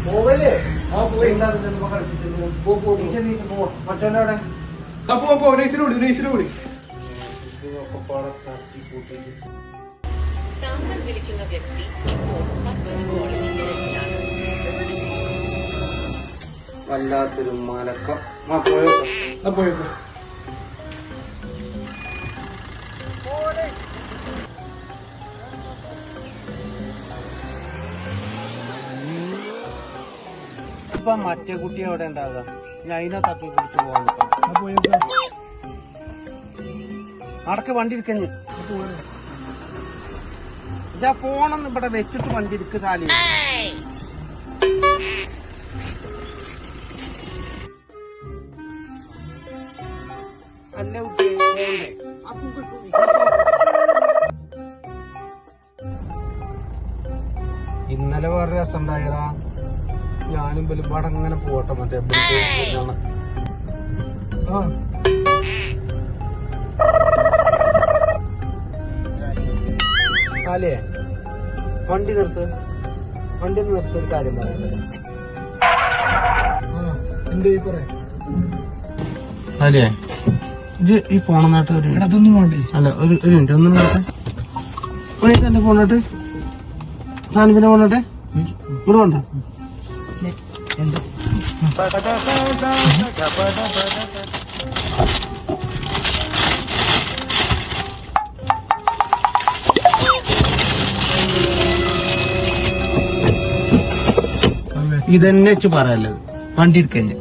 പോവല്ലേ മറ്റോടെ നൈസിലൂടി താങ്കൾ വിളിക്കുന്ന വ്യക്തി മറ്റൊരു കോളിൽ തിരക്കിലാണ്. വല്ലാത്തൊരു മലക്കം പോയോ ഇപ്പൊ മറ്റേ കുട്ടി എവിടെ ഉണ്ടാകുക? ഞാൻ അതിനെ തപ്പി പിടിച്ച് പോകാൻ അടക്ക് വണ്ടി ഇരിക്കഞ്ഞ് ഞാൻ ഫോണൊന്നും ഇവിടെ വെച്ചിട്ട് വണ്ടി ഇരിക്കുതാലി. അല്ല ഇന്നലെ വേറെ രസം ഉണ്ടായടാ. ഞാനും വെലുപാട് അങ്ങനെ പോട്ടെ മറ്റേ കാലേ വണ്ടി നിർത്ത്. വണ്ടി ഒരു കാര്യം പറയാം. കാലേ ഇത് ഈ ഫോണെന്നായിട്ട് അതൊന്നും വേണ്ടേ? അല്ല ഒരു മിനിറ്റ് ഒന്നും നോട്ടെ. എന്റെ ഫോണോട്ട് സാനിപ്പിന്റെ ഫോണോട്ടെ ഇവിടെ വേണ്ട. ഇതന്നെ വെച്ച് പറയല്ലത് വണ്ടി എടുക്കന്നെ